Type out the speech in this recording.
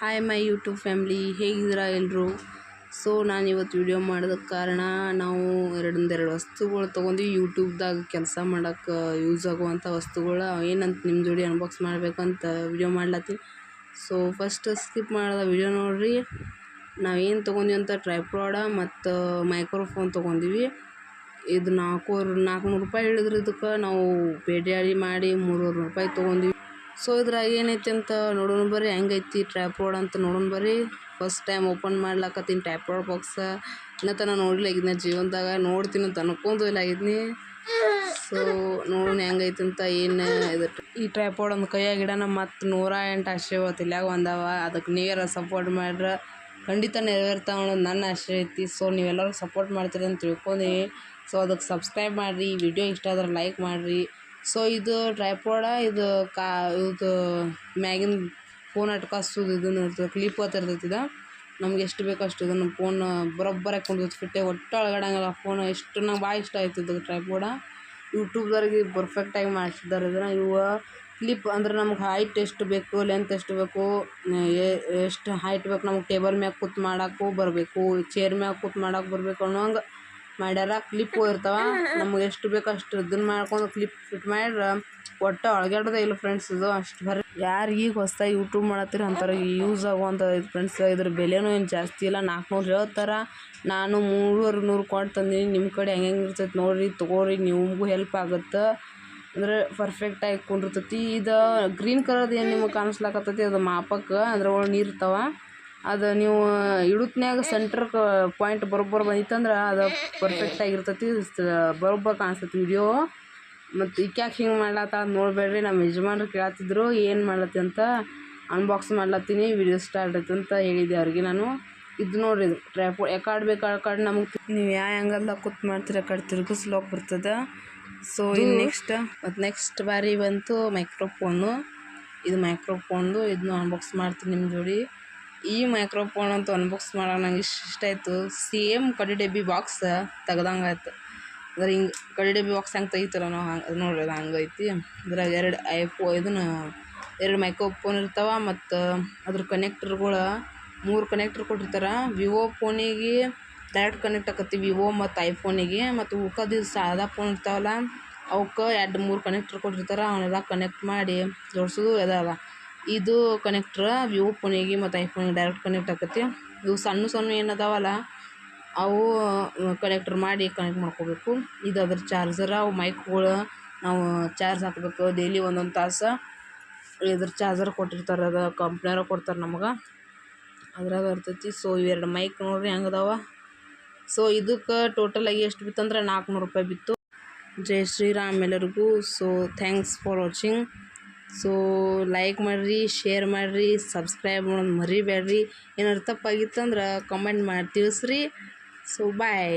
Hi my YouTube family, ಹೇಗಿದ್ದೀರಾ ಎಲ್ಲರೂ? So ನಾನು ಇವತ್ತು ವಿಡಿಯೋ ಮಾಡೋದಕ್ಕೆ ಕಾರಣ, ನಾವು ಎರಡು ವಸ್ತುಗಳು ತೊಗೊಂಡು ಯೂಟ್ಯೂಬ್ದಾಗ ಕೆಲಸ ಮಾಡೋಕ್ಕೆ ಯೂಸ್ ಆಗುವಂಥ ವಸ್ತುಗಳು ಏನಂತ ನಿಮ್ಮ ಜೋಡಿ ಅನ್ಬಾಕ್ಸ್ ಮಾಡಬೇಕಂತ ವಿಡಿಯೋ ಮಾಡ್ಲತ್ತೀನಿ. ಸೊ ಫಸ್ಟ್ ಸ್ಕಿಪ್ ಮಾಡಿದ ವಿಡಿಯೋ ನೋಡಿರಿ. ನಾವೇನು ತೊಗೊಂಡ್ವಿ ಅಂತ ಟ್ರೈಪಾಡ್ ಮತ್ತು ಮೈಕ್ರೋಫೋನ್ ತೊಗೊಂಡಿವಿ. ಇದು 400 ರೂಪಾಯಿ ಹೇಳಿದ್ರು. ಇದಕ್ಕೆ ನಾವು ಪೇಟಿಯಾಡಿ ಮಾಡಿ 300 ರೂಪಾಯಿ ತೊಗೊಂಡಿವಿ. ಸೊ ಇದ್ರಾಗ ಏನೈತಿ ಅಂತ ನೋಡೋಣ ಬರ್ರಿ. ಹೆಂಗೈತಿ ಟ್ರೈಪಾಡ್ ಅಂತ ನೋಡೋಣ ಬರ್ರಿ. ಫಸ್ಟ್ ಟೈಮ್ ಓಪನ್ ಮಾಡ್ಲಾಕತ್ತೀನಿ ಟ್ರೈಪಾಡ್ ಬಾಕ್ಸ. ಇನ್ನೂ ತನಕ ನೋಡಿಲ್ಲ ಆಗಿದ್ನ ಜೀವನದಾಗ, ನೋಡ್ತೀನಿ ಅಂತ ಅನ್ಕೊಂಡು ಇಲ್ಲ ಆಗಿದ್ನಿ. ಸೊ ನೋಡೋಣ ಹೆಂಗೈತಿ ಅಂತ. ಏನು ಇದು ಈ ಟ್ರೈಪಾಡ್ ಒಂದು ಕೈಯಾಗ ಇಡೋಣ. ಮತ್ತು 108 ಆಶೆಗಳು ತಲೆಯಾಗ ಬಂದಾವ. ಅದಕ್ಕೆ ನೀವೆಲ್ಲ ಸಪೋರ್ಟ್ ಮಾಡ್ರೆ ಖಂಡಿತ ನೆರವೇರ್ತಾವ ಅನ್ನೋದು ನನ್ನ ಆಸೆ ಐತಿ. ಸೊ ನೀವೆಲ್ಲರೂ ಸಪೋರ್ಟ್ ಮಾಡ್ತೀರಿ ಅಂತ ತಿಳ್ಕೊಂಡು, ಸೊ ಅದಕ್ಕೆ ಸಬ್ಸ್ಕ್ರೈಬ್ ಮಾಡಿರಿ. ವಿಡಿಯೋ ಇಷ್ಟ ಆದ್ರೆ ಲೈಕ್ ಮಾಡಿರಿ. ಸೊ ಇದು ಟ್ರೈಪಾಡ, ಇದು ಮ್ಯಾಗಿನ ಫೋನ್ ಅಟ್ಕಾಸೋದು ಇದನ್ನು ಇರ್ತದೆ, ಕ್ಲಿಪ್ ಅಂತ ಇರ್ತೈತಿ. ಇದು ನಮ್ಗೆ ಎಷ್ಟು ಬೇಕೋ ಅಷ್ಟು ಇದನ್ನು ಫೋನ್ ಬರೋಬ್ಬರಾಗಿ ಕುಂದಿರ್ತು ಫಿಟ್ಟೆ ಒಟ್ಟು ಅಳಗಡಂಗಿಲ್ಲ ಫೋನ್. ಎಷ್ಟು ನಂಗೆ ಭಾಳ ಇಷ್ಟ ಆಯ್ತು ಇದು ಟ್ರೈಪಾಡ. ಯೂಟ್ಯೂಬ್ದವ್ರಿಗೆ ಪರ್ಫೆಕ್ಟಾಗಿ ಮಾಡಿಸಿದ್ದಾರೆ ಇದನ್ನು. ಇವು ಕ್ಲಿಪ್ ಅಂದ್ರೆ ನಮ್ಗೆ ಹೈಟ್ ಎಷ್ಟು ಬೇಕು, ಲೆಂತ್ ಎಷ್ಟು ಬೇಕು, ಎಷ್ಟು ಹೈಟ್ ಬೇಕು, ನಮ್ಗೆ ಟೇಬಲ್ ಮ್ಯಾಗ ಕೂತ್ ಮಾಡೋಕ್ಕೂ ಬರಬೇಕು, ಚೇರ್ ಮ್ಯಾಗ ಕೂತ್ ಮಾಡೋಕೆ ಬರಬೇಕು ಅನ್ನೋಂಗೆ ಮಾಡ್ಯಾರ. ಕ್ಲಿಪ್ಪು ಇರ್ತಾವ, ನಮ್ಗೆ ಎಷ್ಟು ಬೇಕು ಅಷ್ಟು ಇದನ್ನು ಮಾಡ್ಕೊಂಡು ಕ್ಲಿಪ್ ಫಿಟ್ ಮಾಡ್ರೆ ಒಟ್ಟು ಅಳಗಾಡೋದೇ ಇಲ್ಲ ಫ್ರೆಂಡ್ಸ್. ಇದು ಅಷ್ಟು ಬರೀ ಯಾರು ಈಗ ಹೊಸ್ದಾಗಿ ಯೂಟ್ಯೂಬ್ ಮಾಡತ್ತೀರಿ ಅಂಥವ್ರಿಗೆ ಯೂಸ್ ಆಗುವಂಥ ಫ್ರೆಂಡ್ಸ್. ಇದ್ರ ಬೆಲೆನೂ ಏನು ಜಾಸ್ತಿ ಇಲ್ಲ, 400 ಹೇಳ್ತಾರೆ. ನಾನು 300 ಕೊಟ್ಟು ತಂದೀನಿ. ನಿಮ್ಮ ಕಡೆ ಹೆಂಗೆ ಇರ್ತೈತೆ ನೋಡಿರಿ, ತೊಗೋರಿ, ನಿಮಗೂ ಹೆಲ್ಪ್ ಆಗುತ್ತೆ. ಅಂದರೆ ಪರ್ಫೆಕ್ಟಾಗಿ ಕುಂಡಿರ್ತೈತಿ. ಇದು ಗ್ರೀನ್ ಕಲರ್ದು ಏನು ನಿಮಗೆ ಕಾಣಿಸ್ಲಾಕತ್ತೈತಿ, ಅದು ಮಾಪಕ್ಕೆ ಅದ್ರೊಳಗೆ ನೀರು ಇರ್ತಾವೆ. ಅದು ನೀವು ಇಡುತ್ನ್ಯಾಗ ಸೆಂಟ್ರ್ ಪಾಯಿಂಟ್ ಬರೋಬ್ಬರ ಬಂದಿತ್ತಂದ್ರೆ ಅದು ಪರ್ಫೆಕ್ಟಾಗಿರ್ತೈತಿ, ಬರೋಬ್ಬರ ಕಾಣಿಸ್ತೈತಿ ವಿಡಿಯೋ. ಮತ್ತು ಈಕ್ಯಾಕೆ ಹಿಂಗೆ ಮಾಡ್ಲತ್ತ ಅಂತ ನೋಡಬೇಡ್ರಿ. ನಮ್ಮ ಯಜಮಾನ್ರು ಕೇಳ್ತಿದ್ರು ಏನು ಮಾಡ್ಲತ್ತಿ ಅಂತ. ಅನ್ಬಾಕ್ಸ್ ಮಾಡ್ಲತ್ತೀನಿ, ವಿಡಿಯೋ ಸ್ಟಾರ್ಟ್ ಆಯ್ತು ಅಂತ ಹೇಳಿದ್ದೆ ಅವ್ರಿಗೆ ನಾನು. ಇದು ನೋಡಿರಿ, ಇದು ಟ್ರೈಪಾಡ್ ಯಾಕಡೆ ಬೇಕು ಆ ಕಡೆ ನಮಗೆ ನೀವು ಯಾವ ಆ್ಯಂಗಲ್ದಾಗ ಕೂತ್ ಮಾಡ್ತೀರಿ ಆ ಕಡೆ ತಿರುಗಿಸ್ಲೋಕೆ ಬರ್ತದೆ. ಸೊ ಇನ್ನು ನೆಕ್ಸ್ಟ್ ಬಾರಿ ಬಂತು ಮೈಕ್ರೋಫೋನು. ಇದು ಮೈಕ್ರೋಫೋನ್ದು, ಇದನ್ನು ಅನ್ಬಾಕ್ಸ್ ಮಾಡ್ತೀನಿ ನಿಮ್ಮ ಜೋಡಿ. ಈ ಮೈಕ್ರೋಫೋನ್ ಅಂತೂ ಅನ್ಬಾಕ್ಸ್ ಮಾಡೋಣ ನಂಗೆ ಇಷ್ಟ ಆಯಿತು. ಸೇಮ್ ಕಡಿ ಡಬ್ಬಿ ಬಾಕ್ಸ್ ತೆಗ್ದಂಗೆ ಆಯ್ತು. ಅಂದ್ರೆ ಹಿಂಗೆ ಕಡಿ ಡಬ್ಬಿ ಬಾಕ್ಸ್ ಹೆಂಗೆ ತೆಗಿತಾರ ನಾವು ಹಂಗೆ ನೋಡ್ರಿ, ಅದು ಹಂಗೈತಿ. ಇದ್ರಾಗ ಎರಡು ಮೈಕ್ರೋಫೋನ್ ಇರ್ತಾವೆ. ಮತ್ತು ಅದ್ರ ಕನೆಕ್ಟರ್ಗಳು 3 ಕನೆಕ್ಟರ್ ಕೊಟ್ಟಿರ್ತಾರೆ. ವಿವೋ ಫೋನಿಗೆ ಡೈರೆಕ್ಟ್ ಕನೆಕ್ಟ್ ಆಕತಿ, ವಿವೋ ಮತ್ತು ಐಫೋನಿಗೆ. ಮತ್ತು ಉಳ್ಕದು ಸಾದಾ ಫೋನ್ ಇರ್ತಾವಲ್ಲ ಅವಕ್ಕೆ 2-3 ಕನೆಕ್ಟರ್ ಕೊಟ್ಟಿರ್ತಾರೆ. ಅವನ್ನೆಲ್ಲ ಕನೆಕ್ಟ್ ಮಾಡಿ ಜೋಡಿಸೋದು ಅದ. ಇದು ಕನೆಕ್ಟ್ರ್ ವಿವೋ ಫೋನಿಗೆ ಮತ್ತು ಐಫೋನಿಗೆ ಡೈರೆಕ್ಟ್ ಕನೆಕ್ಟ್ ಆಕತಿ. ಇವು ಸಣ್ಣ ಏನದಾವಲ್ಲ ಅವು ಕನೆಕ್ಟರ್ ಮಾಡಿ ಕನೆಕ್ಟ್ ಮಾಡ್ಕೋಬೇಕು. ಇದು ಅದ್ರ ಚಾರ್ಜರ. ಅವು ಮೈಕ್ಗಳು ನಾವು ಚಾರ್ಜ್ ಹಾಕಬೇಕು ಡೈಲಿ 1 ತಾಸು. ಇದ್ರ ಚಾರ್ಜರ್ ಕೊಟ್ಟಿರ್ತಾರೆ, ಅದು ಕಂಪ್ನಿಯವ್ರು ಕೊಡ್ತಾರೆ ನಮಗೆ, ಅದ್ರಾಗ ಇರ್ತೈತಿ. ಸೊ ಇವೆರಡು ಮೈಕ್ ನೋಡ್ರಿ ಹೆಂಗದಾವ. ಸೊ ಇದಕ್ಕೆ ಟೋಟಲಾಗಿ ಎಷ್ಟು ಬಿತ್ತಂದ್ರೆ 400 ರೂಪಾಯಿ ಬಿತ್ತು. ಜೈ ಶ್ರೀರಾಮ್ ಎಲ್ಲರಿಗೂ. So thanks for watching. So like ಮಾಡಿರಿ, ಶೇರ್ ಮಾಡಿರಿ, ಸಬ್ಸ್ಕ್ರೈಬ್ ಮಾಡೋದು ಮರಿಬೇಡ್ರಿ. ಏನಾದ್ರು ತಪ್ಪಾಗಿತ್ತಂದ್ರೆ ಕಮೆಂಟ್ ಮಾಡಿ ತಿಳಿಸ್ರಿ. ಸೊ ಬಾಯ್.